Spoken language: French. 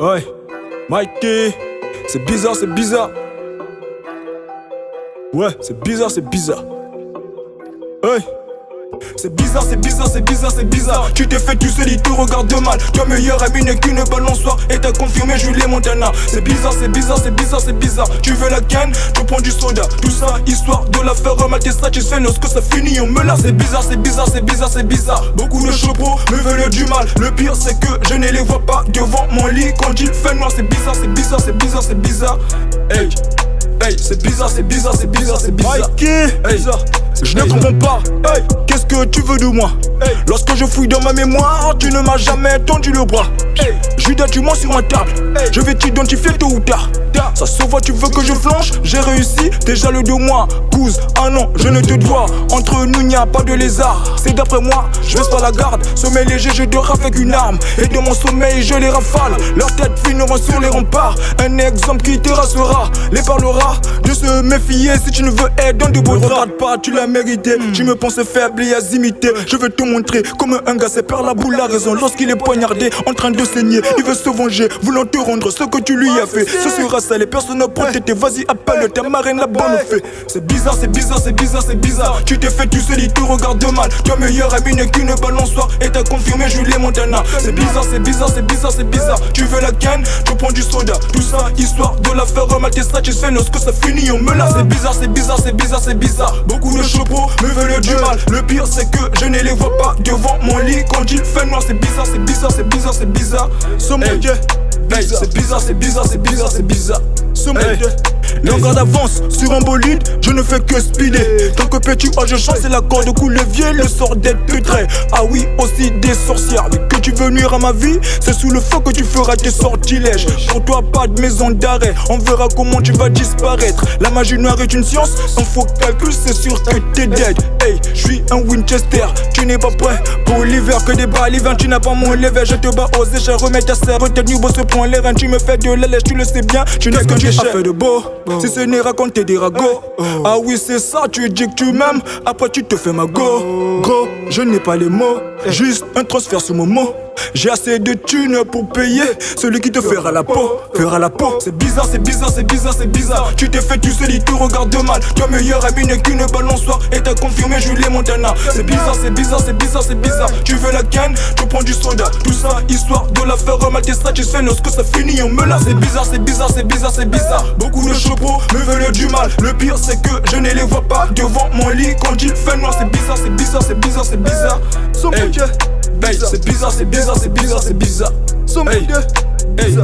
Ouais, Mikey, c'est bizarre, c'est bizarre. Ouais, c'est bizarre, c'est bizarre. Ouais. C'est bizarre, c'est bizarre, c'est bizarre, c'est bizarre. Tu t'es fait, tu sais, il te regarde mal. Toi meilleur ami n'est qu'une balançoire. Et t'as confirmé Julie Montana. C'est bizarre, c'est bizarre, c'est bizarre, c'est bizarre. Tu veux la ken, tu prends du soda. Tout ça, histoire de la faire mal. T'es satisfait lorsque ça finit, on me l'a. C'est bizarre, c'est bizarre, c'est bizarre, c'est bizarre. Beaucoup de chapeaux me veulent du mal. Le pire c'est que je ne les vois pas devant mon lit quand il fait noir. C'est bizarre, c'est bizarre, c'est bizarre, c'est bizarre. Hey, hey, c'est bizarre, c'est bizarre, c'est bizarre, c'est bizarre. Mikey, hey, je ne comprends pas. Hey, qu'est-ce que tu veux de moi? Hey, lorsque je fouille dans ma mémoire, tu ne m'as jamais tendu le bras. Hey, Judas, tu mens sur ma table. Hey, je vais t'identifier tôt ou tard. Ça se voit, tu veux que je flanche? J'ai réussi, t'es jaloux de moi. Couse, ah non, je ne te dois. Entre nous, n'y a pas de lézard. C'est d'après moi, je baisse pas la garde. Sommeil léger, je dors avec une arme. Et de mon sommeil, je les rafale. Leurs têtes finiront sur les remparts. Un exemple qui te rassurera. Les parlera de se méfier si tu ne veux être dans de beaux draps. Ne regarde pas, tu l'as mérité. Tu me penses faible et azimité. Je vais te montrer comme un gars c'est perd la boule la raison. Lorsqu'il est poignardé, en train de saigner, il veut se venger, voulant te rendre ce que tu lui as fait. Ce sera ça, les personnes protégées. Vas-y, appelle ta marraine, la bonne fée. C'est bizarre, c'est bizarre, c'est bizarre, c'est bizarre. Tu t'es fait, tu sais, il te regarde mal. Toi meilleur ami n'est qu'une balançoire. Et t'as confirmé Julie Montana. C'est bizarre, c'est bizarre, c'est bizarre, c'est bizarre. Tu veux la ken, tu prends du soda. Tout ça, histoire de la faire mal. T'es satisfait lorsque ça finit, on me l'a. C'est bizarre, c'est bizarre, c'est bizarre, c'est bizarre. Beaucoup de chapeaux me veulent du mal. Le pire c'est que je ne les vois pas devant mon lit quand il fait noir. C'est bizarre, c'est bizarre, c'est bizarre, c'est bizarre. Hey, c'est bizarre, c'est bizarre, c'est bizarre, c'est bizarre. Le garde avance sur un bolide, je ne fais que speeder. Tant que petit, oh je chante, c'est la corde coule le vieux, le sort d'être trait. Ah oui, aussi des sorcières. Mais que tu veux nuire à ma vie, c'est sous le feu que tu feras tes sortilèges. Pour toi, pas de maison d'arrêt, on verra comment tu vas disparaître. La magie noire est une science, un faux calcul, c'est sûr que t'es dead. Hey, je suis un Winchester, tu n'es pas prêt pour l'hiver. Que des bas l'hiver, tu n'as pas mon level. Je te bats aux échelles, remets ta serre, retenu beau se prend les reins. Tu me fais de la lèche, tu le sais bien, tu n'es que tu as fait de beau. Si ce n'est raconter des ragots. Ah oui c'est ça, tu dis que tu m'aimes. Après tu te fais ma go. Gros, je n'ai pas les mots. Juste un transfert sur mon mot. J'ai assez de thunes pour payer celui qui te fera la peau. Fera la peau. C'est bizarre, c'est bizarre, c'est bizarre, c'est bizarre. Tu t'es fait, tu sais, il te regarde mal. Toi meilleur ami n'est qu'une balançoire. Et t'as confirmé Julie Montana. C'est bizarre, c'est bizarre, c'est bizarre, c'est bizarre. Tu veux la ken, tu prends du soda. Tout ça, histoire de la faire mal. T'es satisfait lorsque ça finit, on me l'a. C'est bizarre, c'est bizarre, c'est bizarre, c'est bizarre. Beaucoup de chapeaux me veulent du mal. Le pire c'est que je ne les vois pas devant mon lit quand il fait noir. C'est bizarre, c'est bizarre, c'est bizarre, c'est bizarre. Hey, c'est bizarre, c'est bizarre, c'est bizarre, c'est bizarre. Hey, hey.